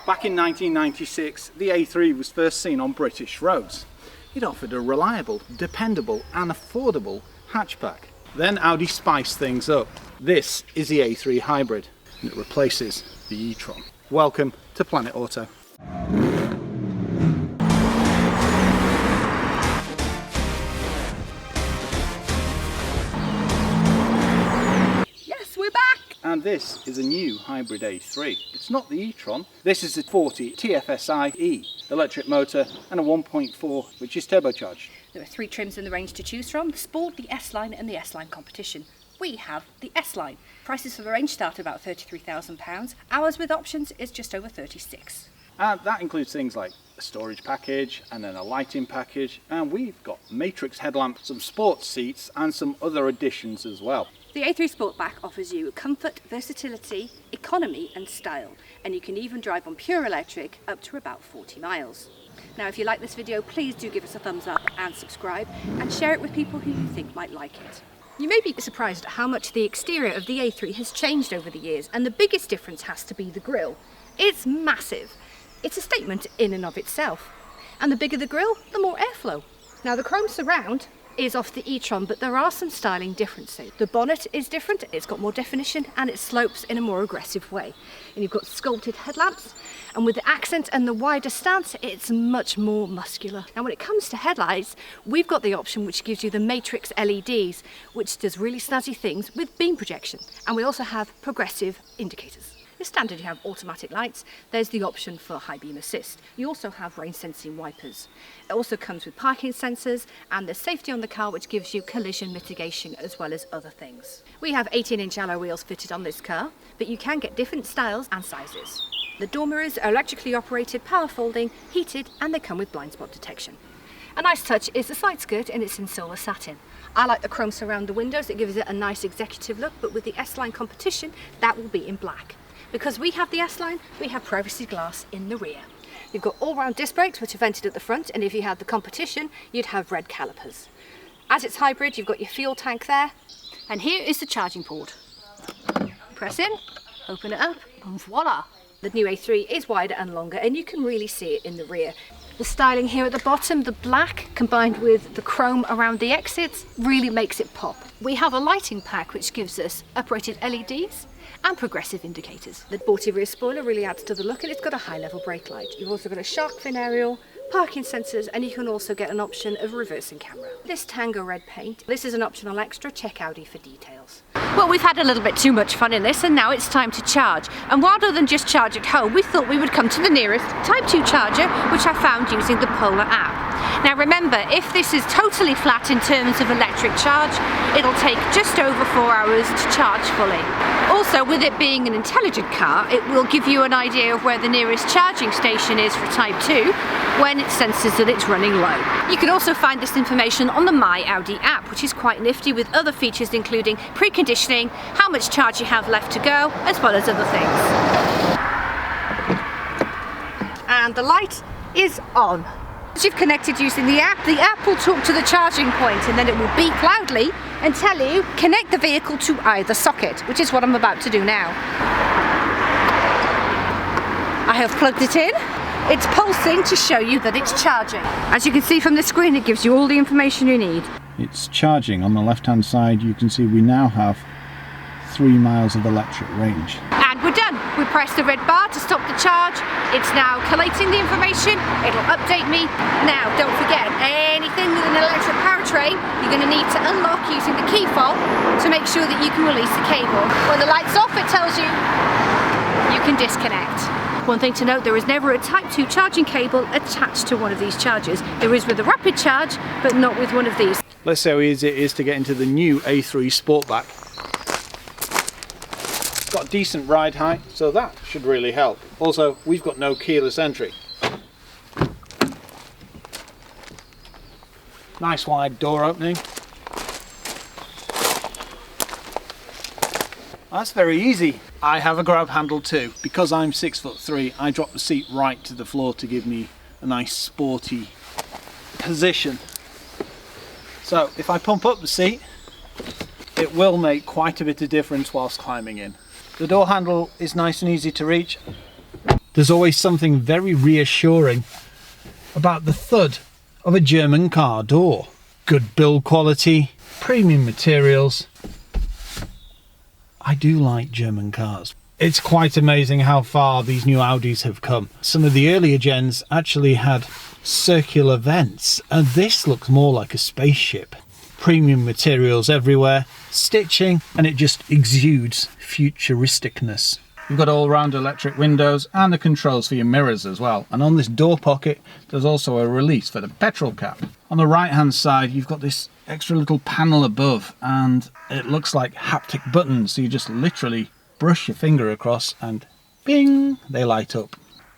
Back in 1996, the A3 was first seen on British roads. It offered a reliable, dependable and affordable hatchback. Then Audi spiced things up. This is the A3 Hybrid, and it replaces the e-tron. Welcome to Planet Auto. And this is a new hybrid A3. It's not the e-tron. This is a 40 TFSI E electric motor and a 1.4 which is turbocharged. There are 3 trims in the range to choose from: the Sport, the S-Line and the S-Line Competition. We have the S-Line. Prices for the range start at about £33,000. Ours with options is just over 36. And that includes things like a storage package and then a lighting package, and we've got matrix headlamps, some sports seats and some other additions as well. The A3 Sportback offers you comfort, versatility, economy and style, and you can even drive on pure electric up to about 40 miles. Now if you like this video, please do give us a thumbs up and subscribe and share it with people who you think might like it. You may be surprised at how much the exterior of the A3 has changed over the years, and the biggest difference has to be the grille. It's massive. It's a statement in and of itself. And the bigger the grille, the more airflow. Now the chrome surround is off the e-tron, but there are some styling differences. The bonnet is different, it's got more definition and it slopes in a more aggressive way. And you've got sculpted headlamps, and with the accent and the wider stance, it's much more muscular. Now when it comes to headlights, we've got the option which gives you the matrix LEDs, which does really snazzy things with beam projection. And we also have progressive indicators. As standard, you have automatic lights. There's the option for high beam assist. You also have rain sensing wipers. It also comes with parking sensors, and there's safety on the car which gives you collision mitigation as well as other things. We have 18-inch alloy wheels fitted on this car, but you can get different styles and sizes. The door mirrors are electrically operated, power folding, heated, and they come with blind spot detection. A nice touch is the side skirt, and it's in silver satin. I like the chrome surround the windows. It gives it a nice executive look, but with the S-Line Competition, that will be in black. Because we have the S-Line, we have privacy glass in the rear. You've got all-round disc brakes which are vented at the front, and if you had the Competition, you'd have red calipers. As it's hybrid, you've got your fuel tank there, and here is the charging port. Press in, open it up, and voila! The new A3 is wider and longer, and you can really see it in the rear. The styling here at the bottom, the black combined with the chrome around the exits, really makes it pop. We have a lighting pack which gives us uprated LEDs and progressive indicators. The sporty rear spoiler really adds to the look, and it's got a high level brake light. You've also got a shark fin aerial, parking sensors, and you can also get an option of reversing camera. This Tango Red paint, this is an optional extra. Check Audi for details. Well, we've had a little bit too much fun in this, and now it's time to charge. And rather than just charge at home, we thought we would come to the nearest Type 2 charger, which I found using the Polar app. Now remember, if this is totally flat in terms of electric charge, it'll take just over 4 hours to charge fully. Also, with it being an intelligent car, it will give you an idea of where the nearest charging station is for Type 2 when it senses that it's running low. You can also find this information on the My Audi app, which is quite nifty with other features including preconditioning, how much charge you have left to go, as well as other things. And the light is on. As you've connected using the app will talk to the charging point, and then it will beep loudly and tell you connect the vehicle to either socket, which is what I'm about to do now. I have plugged it in. It's pulsing to show you that it's charging. As you can see from the screen, it gives you all the information you need. It's charging. On the left hand side you can see we now have 3 miles of electric range. And we're done. We press the red bar to stop the charge. It's now collating the information. It'll update me. Now, don't forget, anything with an electric powertrain, you're going to need to unlock using the key fob to make sure that you can release the cable. When the light's off, it tells you you can disconnect. One thing to note, there is never a Type 2 charging cable attached to one of these chargers. There is with a rapid charge, but not with one of these. Let's see how easy it is to get into the new A3 Sportback. It's got decent ride height, so that should really help. Also, we've got no keyless entry. Nice wide door opening. That's very easy. I have a grab handle too. Because I'm 6'3", I drop the seat right to the floor to give me a nice sporty position. So if I pump up the seat, it will make quite a bit of difference whilst climbing in. The door handle is nice and easy to reach. There's always something very reassuring about the thud of a German car door. Good build quality, premium materials. I do like German cars. It's quite amazing how far these new Audis have come. Some of the earlier gens actually had circular vents, and this looks more like a spaceship. Premium materials everywhere, stitching, and it just exudes futuristicness. You've got all-round electric windows and the controls for your mirrors as well. And on this door pocket, there's also a release for the petrol cap. On the right-hand side, you've got this extra little panel above, and it looks like haptic buttons. So you just literally brush your finger across and bing, they light up.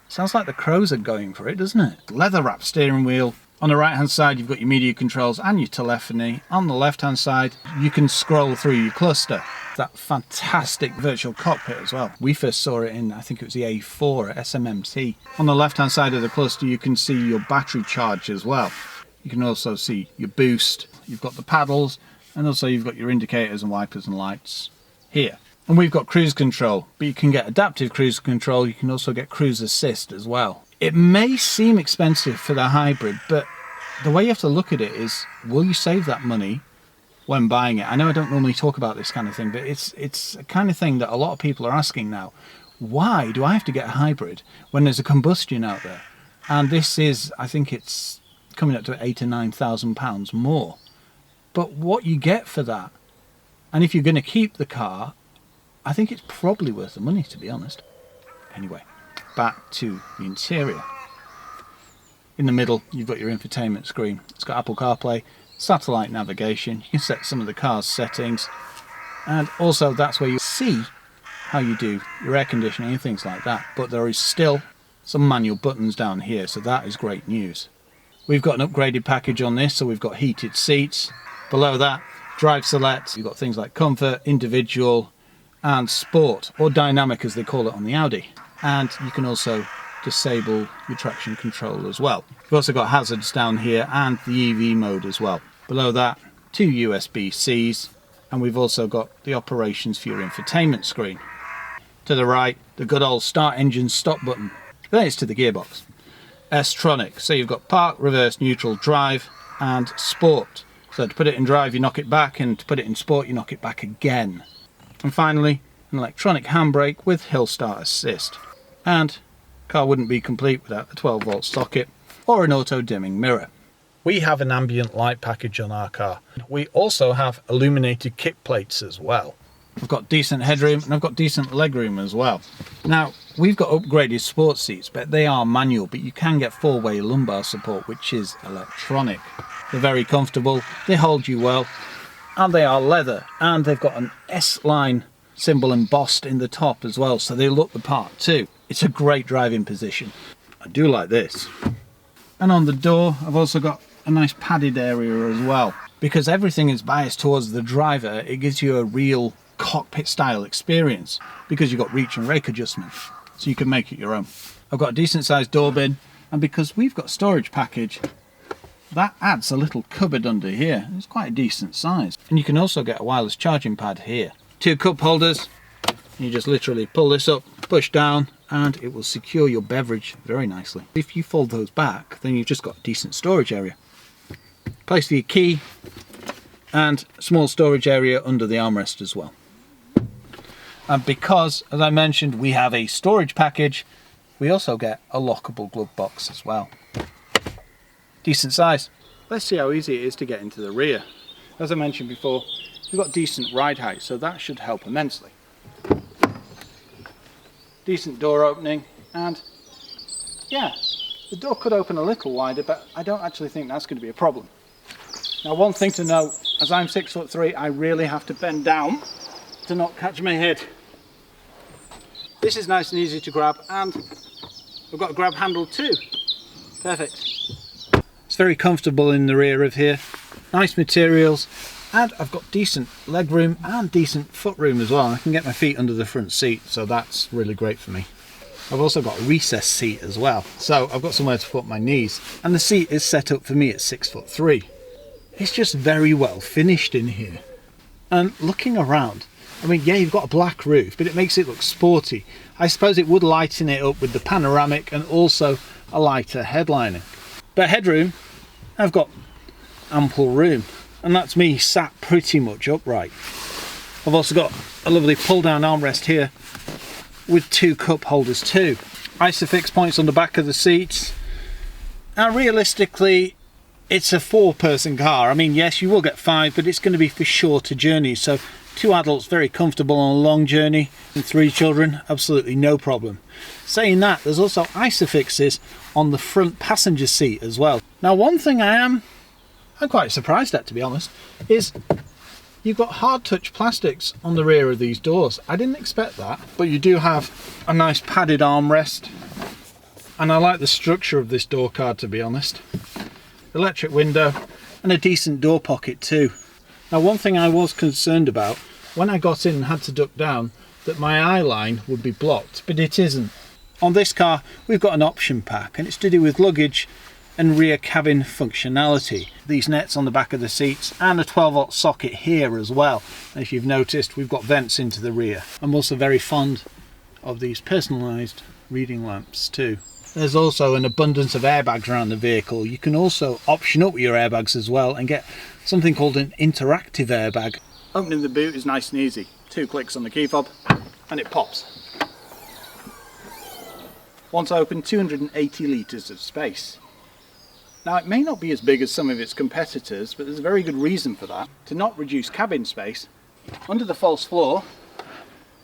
Sounds like the Crows are going for it, doesn't it? Leather-wrapped steering wheel. On the right hand side you've got your media controls and your telephony. On the left hand side you can scroll through your cluster. That fantastic virtual cockpit as well. We first saw it in, I think it was the A4 at SMMT. On the left hand side of the cluster you can see your battery charge as well. You can also see your boost. You've got the paddles, and also you've got your indicators and wipers and lights here. And we've got cruise control, but you can get adaptive cruise control. You can also get cruise assist as well. It may seem expensive for the hybrid, but the way you have to look at it is, will you save that money when buying it? I know I don't normally talk about this kind of thing, but it's a kind of thing that a lot of people are asking now. Why do I have to get a hybrid when there's a combustion out there? And this is, I think it's coming up to £8,000 to £9,000 more. But what you get for that, and if you're going to keep the car, I think it's probably worth the money, to be honest. Anyway, back to the interior. In the middle, you've got your infotainment screen. It's got Apple CarPlay, satellite navigation. You can set some of the car's settings. And also, that's where you see how you do your air conditioning and things like that. But there is still some manual buttons down here, so that is great news. We've got an upgraded package on this, so we've got heated seats. Below that, drive select. You've got things like comfort, individual, and sport, or dynamic as they call it on the Audi. And you can also disable your traction control as well. We've also got hazards down here and the EV mode as well. Below that, 2 USB-Cs, and we've also got the operations for your infotainment screen. To the right, the good old start engine stop button. Then it's to the gearbox. S Tronic, so you've got park, reverse, neutral, drive, and sport. So to put it in drive you knock it back, and to put it in sport you knock it back again. And finally, an electronic handbrake with hill start assist. And car wouldn't be complete without a 12 volt socket or an auto dimming mirror. We have an ambient light package on our car. We also have illuminated kick plates as well. I've got decent headroom and I've got decent legroom as well. Now, we've got upgraded sports seats, but they are manual, but you can get 4-way lumbar support, which is electronic. They're very comfortable, they hold you well, and they are leather, and they've got an S-line symbol embossed in the top as well, so they look the part too. It's a great driving position. I do like this. And on the door, I've also got a nice padded area as well. Because everything is biased towards the driver, it gives you a real cockpit style experience, because you've got reach and rake adjustment, so you can make it your own. I've got a decent sized door bin, and because we've got storage package, that adds a little cupboard under here. It's quite a decent size. And you can also get a wireless charging pad here. 2 cup holders. You just literally pull this up, push down, and it will secure your beverage very nicely. If you fold those back, then you've just got a decent storage area. Place for your key, and a small storage area under the armrest as well. And because, as I mentioned, we have a storage package, we also get a lockable glove box as well. Decent size. Let's see how easy it is to get into the rear. As I mentioned before, we've got decent ride height, so that should help immensely. Decent door opening, and yeah, the door could open a little wider, but I don't actually think that's going to be a problem. Now, one thing to note, as I'm 6'3", I really have to bend down to not catch my head. This is nice and easy to grab, and I've got a grab handle too. Perfect. It's very comfortable in the rear of here. Nice materials, and I've got decent leg room and decent foot room as well. I can get my feet under the front seat, so that's really great for me. I've also got a recessed seat as well, so I've got somewhere to put my knees, and the seat is set up for me at 6'3". It's just very well finished in here. And looking around, I mean, yeah, you've got a black roof, but it makes it look sporty. I suppose it would lighten it up with the panoramic and also a lighter headlining. But headroom, I've got ample room, and that's me sat pretty much upright. I've also got a lovely pull-down armrest here with 2 cup holders too. Isofix points on the back of the seats. Now realistically, it's a 4-person car. I mean, yes, you will get 5, but it's going to be for shorter journeys. So 2 adults very comfortable on a long journey, and 3 children absolutely no problem. Saying that, there's also isofixes on the front passenger seat as well. Now one thing I'm quite surprised at, to be honest, is you've got hard touch plastics on the rear of these doors. I didn't expect that, but you do have a nice padded armrest, and I like the structure of this door card, to be honest. Electric window and a decent door pocket too. Now one thing I was concerned about when I got in and had to duck down, that my eye line would be blocked, but it isn't. On this car we've got an option pack, and it's to do with luggage and rear cabin functionality. These nets on the back of the seats and a 12-volt socket here as well. And if you've noticed, we've got vents into the rear. I'm also very fond of these personalised reading lamps too. There's also an abundance of airbags around the vehicle. You can also option up your airbags as well and get something called an interactive airbag. Opening the boot is nice and easy. 2 clicks on the key fob and it pops. Once open, 280 litres of space. Now it may not be as big as some of its competitors, but there's a very good reason for that. To not reduce cabin space, under the false floor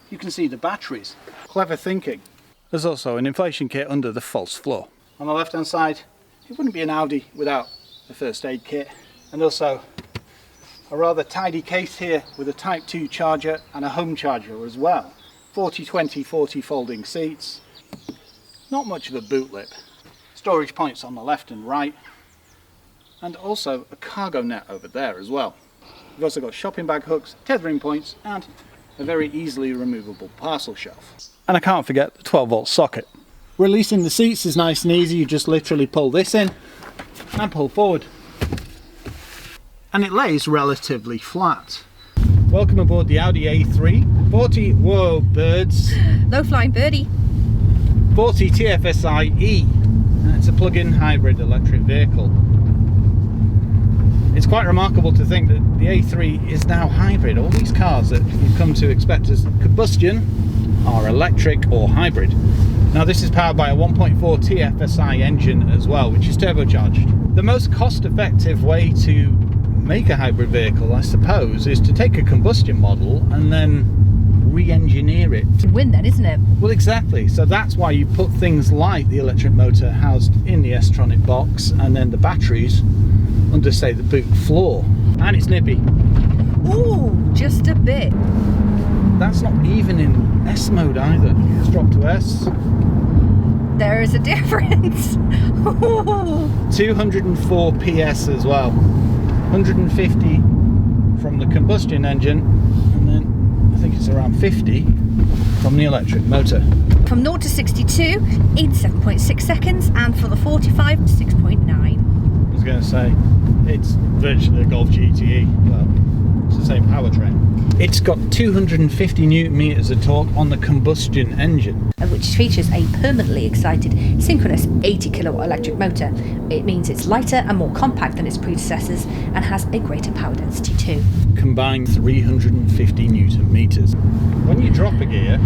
you can see the batteries. Clever thinking. There's also an inflation kit under the false floor. On the left hand side, it wouldn't be an Audi without a first aid kit, and also a rather tidy case here with a Type 2 charger and a home charger as well. 40-20-40 folding seats. Not much of a boot lip. Storage points on the left and right, and also a cargo net over there as well. We've also got shopping bag hooks, tethering points, and a very easily removable parcel shelf. And I can't forget the 12-volt socket. Releasing the seats is nice and easy. You just literally pull this in and pull forward, and it lays relatively flat. Welcome aboard the Audi A3. 40, whoa birds, Low flying birdie. 40 TFSI E. It's a plug-in hybrid electric vehicle. It's quite remarkable to think that the A3 is now hybrid. All these cars that you've come to expect as combustion are electric or hybrid. Now this is powered by a 1.4 TFSI engine as well, which is turbocharged. The most cost-effective way to make a hybrid vehicle, I suppose, is to take a combustion model and then re-engineer it. To win then, isn't it? Well, exactly. So that's why you put things like the electric motor housed in the S Tronic box, and then the batteries under, say, the boot floor. And it's nippy. Ooh, just a bit. That's not even in S mode either. Let's drop to S. There is a difference. 204 PS as well. 150 from the combustion engine, and then I think it's around 50 from the electric motor. From 0 to 62 in 7.6 seconds, and for the 45, 6.9. I was going to say, it's virtually a Golf GTE. Well, it's the same powertrain. It's got 250 newton meters of torque on the combustion engine, Which features a permanently excited synchronous 80 kilowatt electric motor. It means it's lighter and more compact than its predecessors and has a greater power density too. Combined 350 newton meters. When you drop a gear,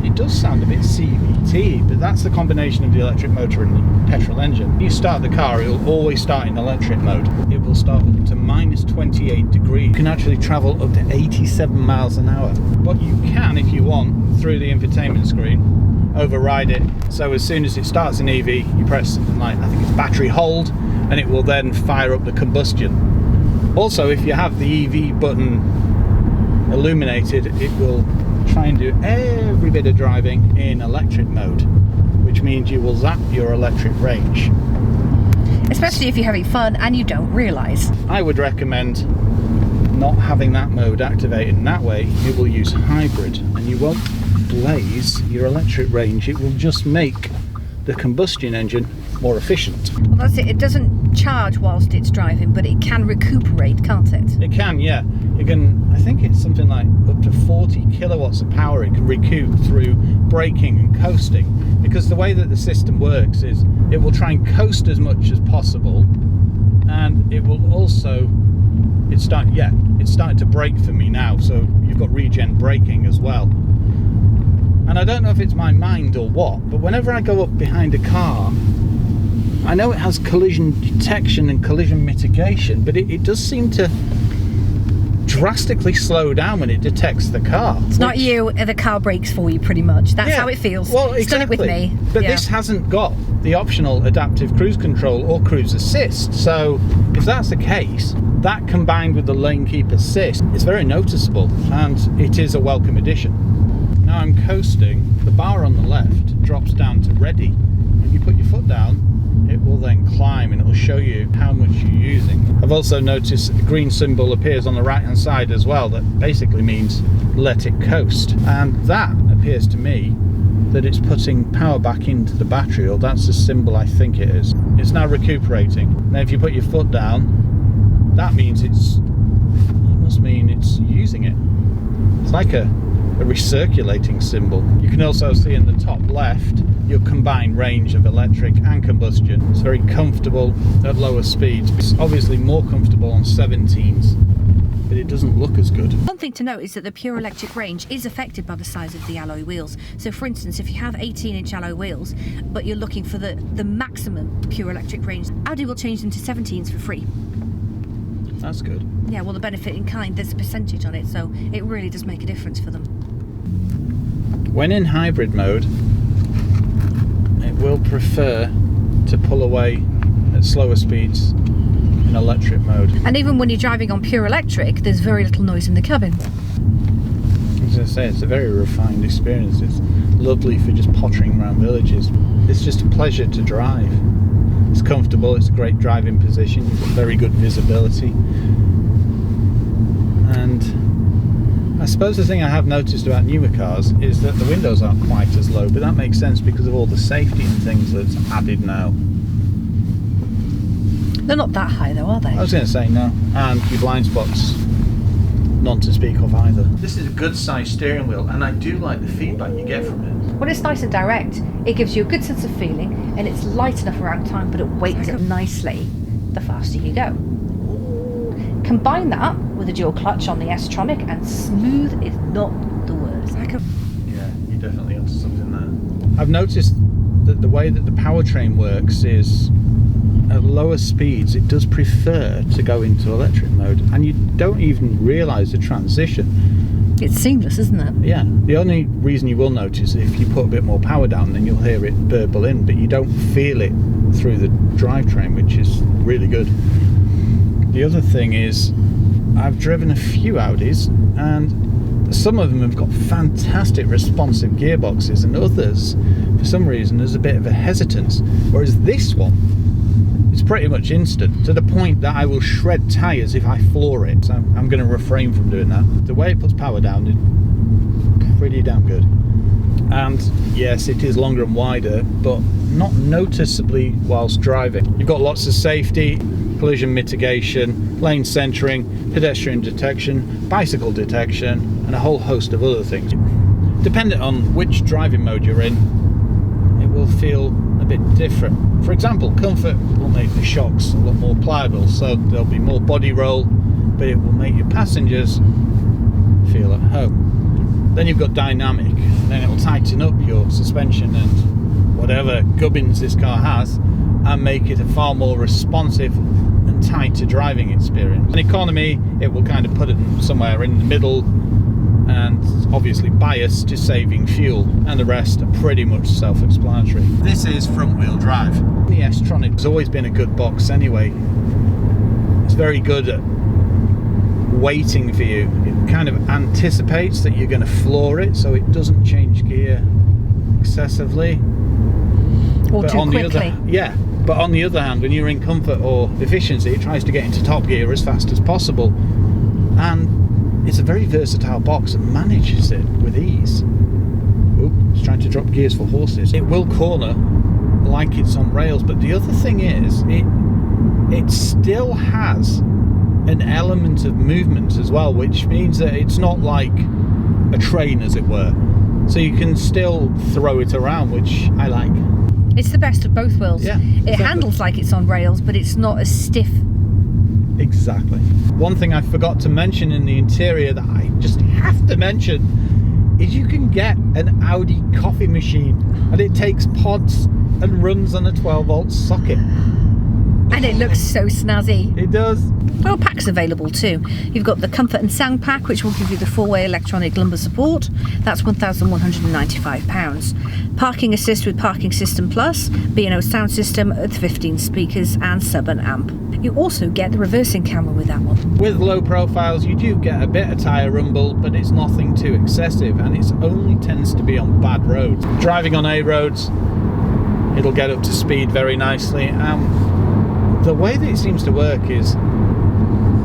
it does sound a bit CVT, but that's the combination of the electric motor and the petrol engine. When you start the car, it will always start in electric mode. It will start up to minus 28 degrees. You can actually travel up to 87 miles an hour. But you can, if you want, through the infotainment screen, override it. So as soon as it starts in EV, you press something like, I think it's battery hold, and it will then fire up the combustion. Also, if you have the EV button illuminated, it will try and do every bit of driving in electric mode, which means you will zap your electric range. Especially if you're having fun and you don't realise. I would recommend not having that mode activated, and that way you will use hybrid and you won't blaze your electric range. It will just make the combustion engine more efficient. Well, that's it. It doesn't charge whilst it's driving, but it can recuperate, can't it? It can, yeah. It can, I think it's something like up to 40 kilowatts of power it can recoup through braking and coasting, because the way that the system works is it will try and coast as much as possible, and it will also, it's starting to brake for me now, so you've got regen braking as well. And I don't know if it's my mind or what, but whenever I go up behind a car, I know it has collision detection and collision mitigation, but it does seem to drastically slow down when it detects the car. It's not you, the car brakes for you, pretty much. That's how it feels. Well, It's done it with me. But this hasn't got the optional adaptive cruise control or cruise assist. So if that's the case, that combined with the lane keep assist, it's very noticeable, and it is a welcome addition. Now I'm coasting, the bar on the left drops down to ready. When you put your foot down, it will then climb and it will show you how much you're using. I've also noticed a green symbol appears on the right hand side as well, that basically means let it coast, and that appears to me that it's putting power back into the battery, or that's the symbol I think it is. It's now recuperating. Now if you put your foot down, that means it must mean it's using it. It's like a recirculating symbol. You can also see in the top left your combined range of electric and combustion. It's very comfortable at lower speeds. It's obviously more comfortable on 17s, but it doesn't look as good. One thing to note is that the pure electric range is affected by the size of the alloy wheels. So for instance, if you have 18-inch alloy wheels, but you're looking for the maximum pure electric range, Audi will change them to 17s for free. That's good. Yeah, well, the benefit in kind, there's a percentage on it, so it really does make a difference for them. When in hybrid mode, it will prefer to pull away at slower speeds in electric mode. And even when you're driving on pure electric, there's very little noise in the cabin. As I say, it's a very refined experience. It's lovely for just pottering around villages. It's just a pleasure to drive. It's comfortable, it's a great driving position, you've got very good visibility. And I suppose the thing I have noticed about newer cars is that the windows aren't quite as low, but that makes sense because of all the safety and things that's added now. They're not that high though, are they? I was going to say no. And your blind spots, none to speak of either. This is a good sized steering wheel, and I do like the feedback you get from it. Well, it's nice and direct. It gives you a good sense of feeling, and it's light enough around time, but it weights it nicely the faster you go. Combine that with a dual clutch on the S Tronic, and smooth is not the word. Yeah, you're definitely onto something there. I've noticed that the way that the powertrain works is at lower speeds it does prefer to go into electric mode, and you don't even realise the transition. It's seamless, isn't it? Yeah, the only reason you will notice is if you put a bit more power down, then you'll hear it burble in, but you don't feel it through the drivetrain, which is really good. The other thing is, I've driven a few Audis, and some of them have got fantastic responsive gearboxes, and others, for some reason, there's a bit of a hesitance. Whereas this one, it's pretty much instant, to the point that I will shred tyres if I floor it. So I'm going to refrain from doing that. The way it puts power down is pretty damn good. And yes, it is longer and wider, but not noticeably whilst driving. You've got lots of safety, collision mitigation, lane centering, pedestrian detection, bicycle detection, and a whole host of other things. Depending on which driving mode you're in, it will feel a bit different. For example, comfort will make the shocks a lot more pliable, so there'll be more body roll, but it will make your passengers feel at home. Then you've got dynamic, and then it will tighten up your suspension and whatever gubbins this car has, and make it a far more responsive and tighter driving experience. In economy, it will kind of put it somewhere in the middle, and obviously biased to saving fuel, and the rest are pretty much self-explanatory. This is front-wheel drive. The S Tronic has always been a good box anyway. It's very good at waiting for you. It kind of anticipates that you're going to floor it, so it doesn't change gear excessively. Or but too quickly. But on the other hand, when you're in comfort or efficiency, it tries to get into top gear as fast as possible. And it's a very versatile box and manages it with ease. Oop, it's trying to drop gears for horses. It will corner like it's on rails. But the other thing is, it still has an element of movement as well, which means that it's not like a train, as it were. So you can still throw it around, which I like. It's the best of both worlds. Yeah, it exactly. handles like it's on rails, but it's not as stiff. Exactly. One thing I forgot to mention in the interior that I just have to mention is you can get an Audi coffee machine, and it takes pods and runs on a 12-volt socket. And it looks so snazzy. It does. Well, packs available too. You've got the Comfort and Sound Pack, which will give you the 4-way electronic lumbar support. That's £1,195. Parking Assist with Parking System Plus, B&O sound system with 15 speakers and sub-an amp. You also get the reversing camera with that one. With low profiles, you do get a bit of tyre rumble, but it's nothing too excessive, and it only tends to be on bad roads. Driving on A roads, it'll get up to speed very nicely. The way that it seems to work is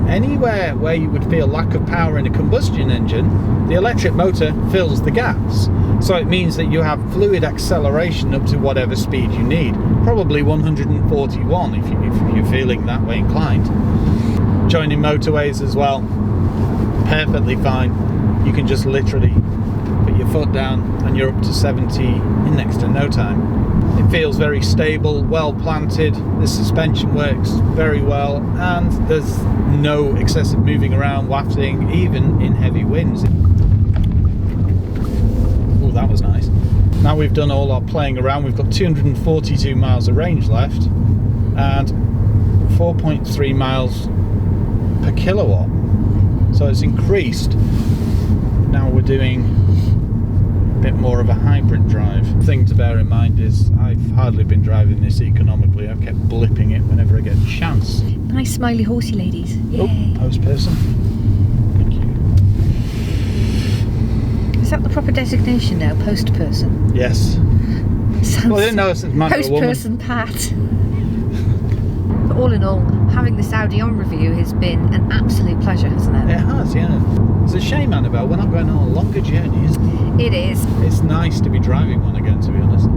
anywhere where you would feel lack of power in a combustion engine, the electric motor fills the gaps. So it means that you have fluid acceleration up to whatever speed you need, probably 141 if you're feeling that way inclined. Joining motorways as well, perfectly fine. You can just literally put your foot down and you're up to 70 in next to no time. It feels very stable, well planted, the suspension works very well, and there's no excessive moving around, wafting, even in heavy winds. Oh, that was nice. Now we've done all our playing around, we've got 242 miles of range left, and 4.3 miles per kilowatt. So it's increased. Now we're doing bit more of a hybrid drive. Thing to bear in mind is I've hardly been driving this economically. I've kept blipping it whenever I get a chance. Nice smiley horsey ladies. Yay. Oh, post person. Thank you. Is that the proper designation now? Post person? Yes. Sounds Well, I didn't know it's a man or a post woman. person Pat. But all in all, having this Audi on review has been an absolute pleasure, hasn't it? It has, yeah. It's a shame, Annabelle, we're not going on a longer journey, is it? It is. It's nice to be driving one again, to be honest.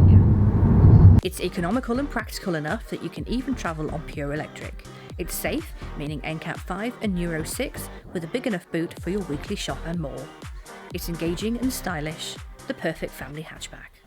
Yeah. It's economical and practical enough that you can even travel on pure electric. It's safe, meaning NCAP 5 and Euro 6, with a big enough boot for your weekly shop and more. It's engaging and stylish, the perfect family hatchback.